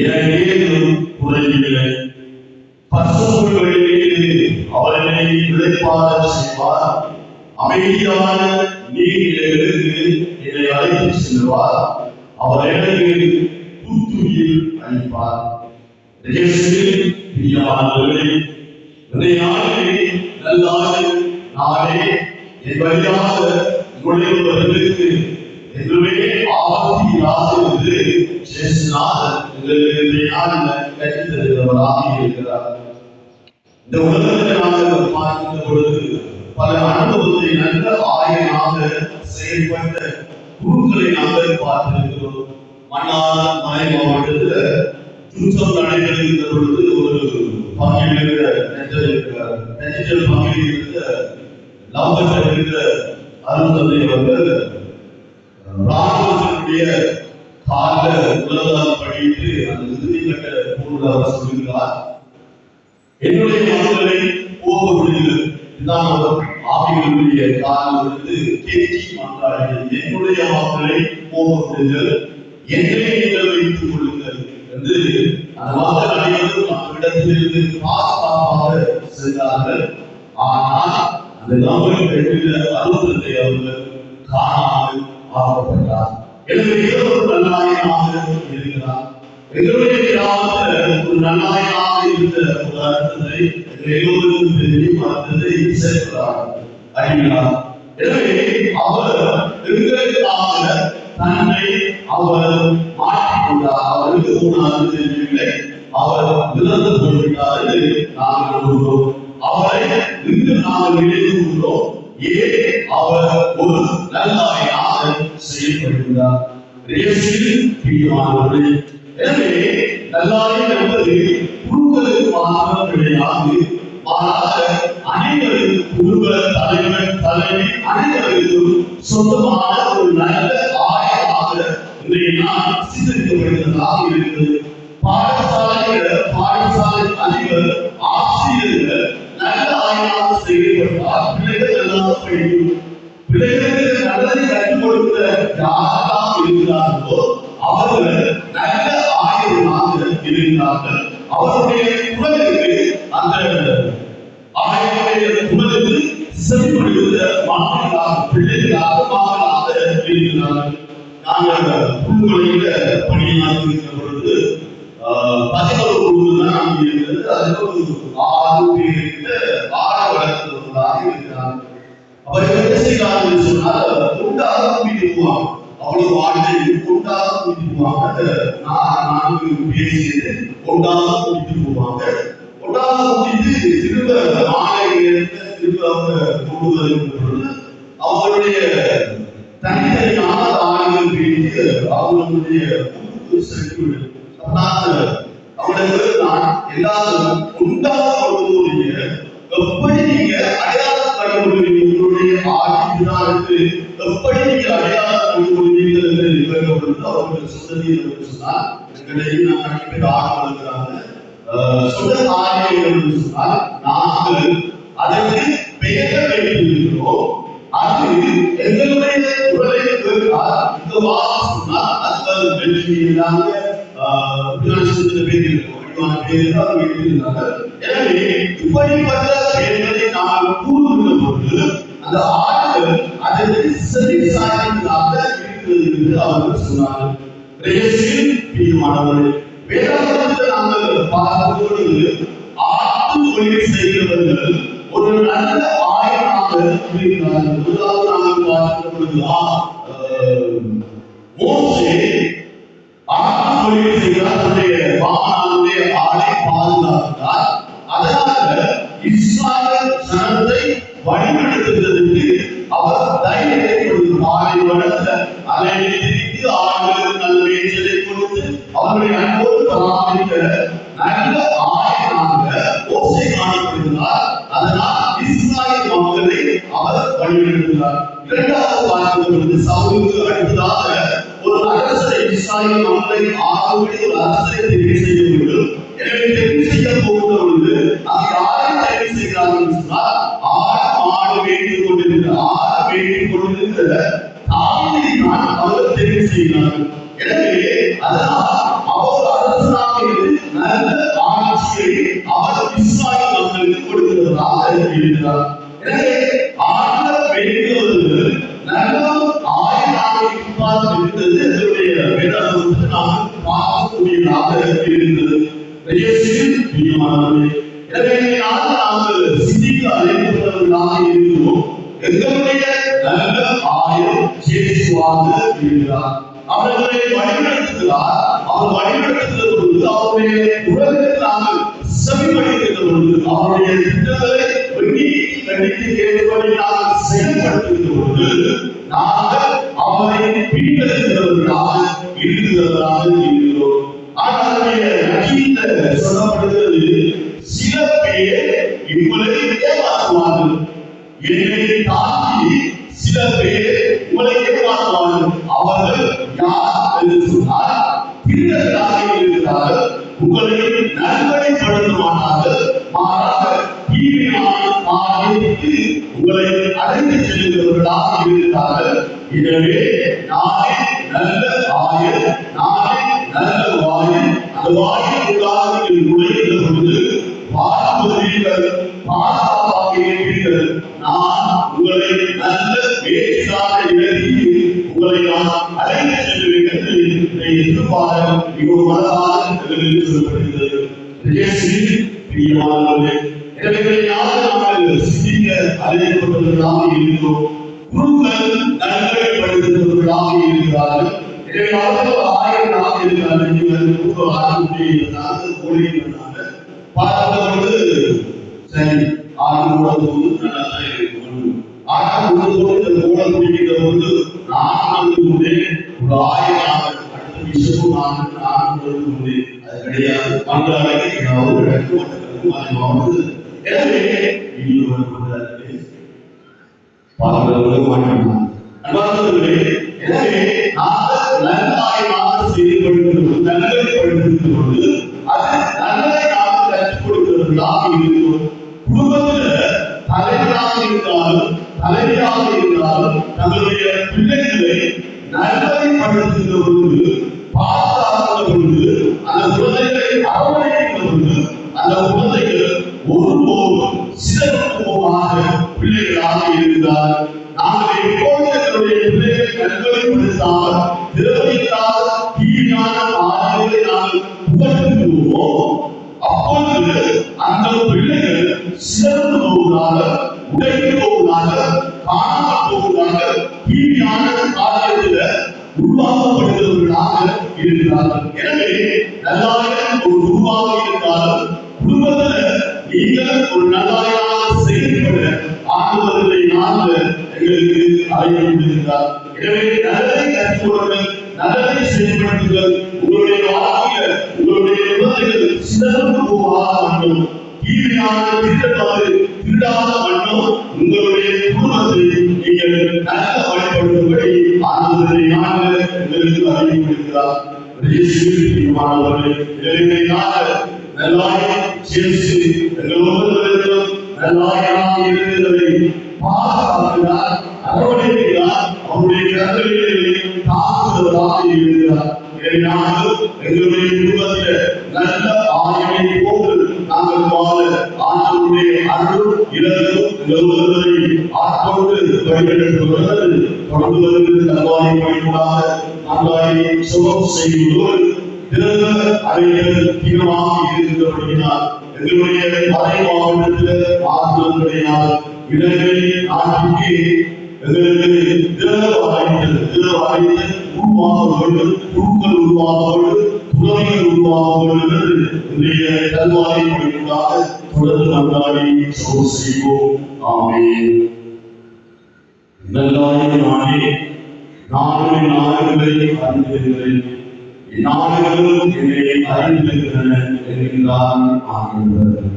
ஏதும் குறையில்லை. பசுமைகளிலே அவரை இழைப்பார செய்வார். அமைதியான நீரிலிருந்து என்னை அழைத்து செல்வார். அவர் எனக்கு புத்துயிர் அளிப்பார். நாளே என் வழியாக நுழைவதற்கு என்றுமே ஆபத்து இல்லாது என்று கற்றுத்தருகிறவராக இருக்கிறார். இந்த உலகத்தை நாங்கள் பார்க்கின்ற பொழுது பல அனுபவத்தை நல்ல ஆயனாக செயல்பட்ட குருக்களை நாங்கள் பார்த்திருக்கிறோம். மன்னார் மலை மாவட்டத்தில் துன்பம் நடைபெறுகின்ற பொழுது ஒரு பகுதியில் அருந்ததை அவர்கள் ராணுவத்தினுடைய கால உலகம் படித்து அந்த இறுதிக்கட்ட கூடுதலாக சொல்கிறார். என்னுடைய மக்களை போக முடியும் ஆவிகளுடைய காலிலிருந்து கேட்சி மாற்றார்கள். என்னுடைய மக்களை போக முடியுங்கள், என்னை நீங்கள் வைத்துக் கொள்ளுங்கள் என்று அந்த மக்கள் அனைவரும் நம்மிடத்திலிருந்து பாதுகாப்பாக சென்றார்கள். ஆனால் அந்த நபர்கள் பெற்ற அருந்தத்தை அவர்கள் காணாமல் ஆக்கப்பட்டார். எனவே ஒரு நல்லாயனாக இருக்கிறார். எங்களுடைய கிராமத்தில் ஒரு நல்லாயனாக இருந்த ஒரு அர்த்தத்தை எல்லோருக்கும் தெரியும். அர்த்தத்தை சேர்க்கிறார் அறிகிறார். எனவே அவர் எங்களுக்காக தன்னை அவர் மாற்றிக்கொண்டார். அவருக்கு ஊனாக தெரியவில்லை, அவர் இறந்து போய்விட்டார் என்று நாங்கள் கூறுகிறோம். அவரை இன்று நாங்கள் நினைவு கூறுகிறோம். ஏன் அவர் ஒரு நல்லாயனாக செயல்படுகிறார். எனவே நல்லாயம் என்பது குருக்களுக்கு மாத்திரம் கிடையாது, மாறாக அனைவருக்கும் குருக்கள் தலைவர் தலைவி அனைவருக்கும் சொந்தமான ஒரு நல்ல ஆயமாக இன்றைய நாள் சித்தரிக்கப்படுகிறதாக இருக்கிறது. பாடசாலை அதிபர் ஆசிரியர்கள் நல்ல ஆயனாக செயல்பட்டால் பிள்ளைகள் எல்லாம் படிக்கும். பிள்ளைகளுக்கு நல்லதை கற்றுக் கொடுக்கிற யாரெல்லாம் இருக்கிறார்களோ அவர்கள் நல்ல ஆயனாக இருக்கிறார்கள். அவருடைய குரலுக்கு அந்த ஆயனுடைய குரலுக்கு செவிப்படுகிற மாணவர்களாக பிள்ளைகளாக மாணவர்களாக இருக்கிறார்கள். நாங்கள் குழுக்களில பணியாக இருக்கிற பொழுது 11 குழு தான் இருக்கிறது. அதில் ஒரு 6 பேர் வளர்க்கிறவர்களாக இருக்கிறார்கள். அவர் என்ன செய்கிறார்கள் சொன்னால் கொண்டாக கூட்டிட்டு போவாங்க. அவ்வளவு வாழ்க்கை கொண்டாக கூட்டிட்டு போவாங்க. நான் பேசியது கொண்டாக கூட்டிட்டு போவாங்க. கொண்டாக கூட்டிட்டு திரும்ப மாலை திரும்ப அவங்க கொண்டு வருகின்ற பொழுது அவங்களுடைய தனித்தனியான ஆளுகள் பேசி அவங்களுடைய செலுத்தி அவங்களுக்கு நான் எல்லாரும் உண்டாக கொடுக்கக்கூடிய எப்படி நீங்க அடையாளம் கண்டுகொள்வீங்க, உங்களுடைய ஆட்சி எப்படி நீங்க அடையாளம் கண்டுகொள்வீர்கள் என்று கேட்கப்படுது. அவர்கள் சொன்னது சொன்னால் எங்களையும் நான் அனைத்து ஆட்டம் வளர்க்கிறாங்க சொன்ன காரியம் சொன்னால் நாங்கள் அதற்கு பெயர் வைத்திருக்கிறோம். அது எங்களுடைய குரலை கேட்கால் இந்த வாரம் சொன்னால் அது வெற்றி இல்லாத எனவே இப்படிப்பட்ட பெயர்களை நாம் கூறுகின்ற பொழுது அந்த ஆட்கள் அதற்கு சரி சாய்ந்ததாக இருக்கிறது என்று அவர்கள் சொன்னார்கள். வேதாந்தத்தில் நாங்கள் பார்க்கும் பொழுது ஆட்டு தொழில் செய்கிறவர்கள் ஒரு நல்ல ஆயனாக இருக்கிறார்கள். முதலாவது நாங்கள் பார்க்கும் பொழுது மோசே ஆட்டு தொழில் செய்கிறார். தன்னுடைய வாகனங்களுடைய ஆளை பாதுகாக்கிறார். அதனால இஸ்ராயல் ஜனத்தை வழிநடத்துவதற்கு அவர் தைரியத்தை கொடுத்தார். வளர்த்த அலையை திரித்து ஆடுகளுக்கு நல்ல மேய்ச்சலை கொடுத்து அவருடைய அன்போடு பராமரிக்க நல்ல ஆயனாக மோசே காணப்படுகிறார். அதனால் இஸ்ராயல் மக்களை அவர் வழிநடத்துகிறார். இரண்டாவது பார்க்கும் பொழுது சவுலுக்கு அடுத்ததாக ஒரு அரசரை இஸ்ராயல் மக்களை ஆளும்படி ஒரு அரசரை தெரிவு செய்ய வேண்டும். எனவே தெரிவு செய்ய போகிற பொழுது அது யாரை தெரிவு செய்கிறார்கள் சொன்னால் ஆடு வேண்டிக் கொண்டிருக்கிற தாவீதை தான் அவர்கள் தெரிவு செய்கிறார்கள். எனவே அதனால் அவர் அரசனாக காணக்கூடியதாக இருக்கிறது. எனவே நாங்கள் சிந்திக்க அழைக்கப்பட்டவர்களாக இருக்கிறோம். எங்களுடைய நல்ல ஆயர் இயேசுவாக இருக்கிறார். அவர்களை வழிநடத்துகிறார். அவர் வழிநடத்துகிற பொழுது அவருடைய உலகத்தில் நாங்கள் செவிமடுக்கிற பொழுது அவருடைய திட்டங்களை கண்டித்து கேட்பதை நாங்கள் செயல்படுத்துகிற பொழுது நாங்கள் அவரை பின்பற்றுகிறவர்களாக இருக்கிறவர்களாக இருக்கிறோம். ஆனால் சொல்லப்படுகிறது, சில பேர் இவங்களை ஏமாற்றுவார்கள். என்னை தாண்டி சில பேர் உங்களை ஏமாற்றுவார்கள். அவர்கள் யார் என்று சொன்னால் திருடர்களாக இருக்கிறார்கள். உங்களை நல்வழிப்படுத்த மாட்டார்கள். மாறாக தீமையான காரியத்திற்கு உங்களை அழைத்து செல்கிறவர்களாக இருக்கிறார்கள். எனவே நானே நல்ல ஆயர், நானே நல்ல வாயன். அந்த வாயின் உள்ளாக நுழைகிற பொழுது வாழ்வீர்கள், பாதுகாப்பாக இருப்பீர்கள். நான் உங்களை நல்ல பேச்சாக இறங்கி உங்களை நான் அழைத்து செல்வேன் என்று எதிர்பார்க்க மிகவும் மனதாக சொல்லப்படுகிறது. எனவே நாங்கள் சிந்திக்க அழைக்கப்பட்டவர்களாக இருக்கிறோம். குருக்கள் நல்வழிப்படுத்துபவர்களாக இருக்கிறார்கள். எனவே அவர்கள் ஆயிரமாக இருக்கிறார்கள். பார்க்கும்போது சரி ஆறு போது நல்லா இருக்கும். ஆட்டம் போது ஓட முடிக்கிற போது நான் ஒரு ஆயிரம் அடுத்த விஷயமும் நான் அது கிடையாது. பங்காளி எனவே பார்க்கிறவர்கள் மாட்டாங்க. எனவே நாங்கள் நன்மையாக செயல்படுத்துவது நன்மைப்படுத்தும் பொழுது அது நன்மை நாங்கள் கற்றுக் கொடுக்கிறவர்களாக இருக்கிறோம். குடும்பத்தில் தலைவராக இருந்தாலும் தலைவியாக இருந்தாலும் தங்களுடைய பிள்ளைகளை நன்மைப்படுத்துகிற பொழுது பாதுகாக்கிற பொழுது அந்த குழந்தைகளை அரவணைக்கிற பொழுது அந்த குழந்தைகள் ஒருபோதும் சிதறமாக பிள்ளைகளாக இருந்தார். நாங்கள் எப்போது எங்களுடைய பிள்ளைகளை நன்மைப்படுத்தாமல் திரவிக்காத தீவியான ஆய்வுகளை நாங்கள் புகழ்ந்துவோம். அப்பொழுது அந்த பிள்ளைகள் சிறந்து போவதாக, உடைந்து போவதாக, காணாமல் போவதாக தீவியான காரியத்தில் உருவாக்கப்படுகிறவர்களாக இருக்கிறார்கள். எனவே நல்லாயிரம் ஒரு உருவாக இருந்தாலும் குடும்பத்தில் நீங்கள் ஒரு நல்லாயாக செயல்பட ஆண்டவர்களை நாங்கள் எங்களுக்கு ஆய்வுகிறார். எனவே நல்லதை கற்றுக்கொள்ளுங்கள், நல்லதை செயல்படுத்துங்கள். உங்களுடைய வாழ்க்கையில் உங்களுடைய குழந்தைகள் சிறந்து போகாத வண்ணம், தீவியான திட்டமாறு திருடாத வண்ணம் உங்களுடைய குடும்பத்தை நீங்கள் நல்ல வழிபடும்படி ஆண்டவரை நாங்கள் எங்களுக்கு அறிவிக்கிறார். நல்லாய் சேர்த்து எங்களோடு நல்லாயாக இருக்கிறதை பாதுகாக்கிறார், அரவணைக்கிறார். அவருடைய கருவிகளை தாக்குவதாக இருக்கிறார். நாங்கள் எங்களுடைய குடும்பத்தில் நல்ல ஆய்வை போது நாங்கள் வாழ ஆண்டவருடைய அருள் இறங்கும் எங்களோடு ஆட்கொண்டு வழிநடத்துவது தொடர்ந்து வருகிறது. நல்வாய் வழிபாடாக நல்லாய் சுகம் செய்வதோடு திறந்த அறைகள் தீவிரமாக இருக்கிறபடியால் எங்களுடைய மறை மாவட்டத்தில் ஆறுதல் கிடையாது. இடங்களில் நாட்டிற்கு எங்களுக்கு திறந்த வாய்ப்பு உருவாக குழுக்கள் உருவாக துறவிகள் உருவாக இன்றைய கல்வாரி வழிபாடாக தொடர்ந்து நல்லாடி சுகம் செய்வோம். ஆமென். நல்லாய் நானே நாடுகளின் நாடுகளை அறிந்திருக்கிறேன், நாடுகளும் என்னை அறிந்திருக்கின்றன என்கிறார் ஆண்டவர்.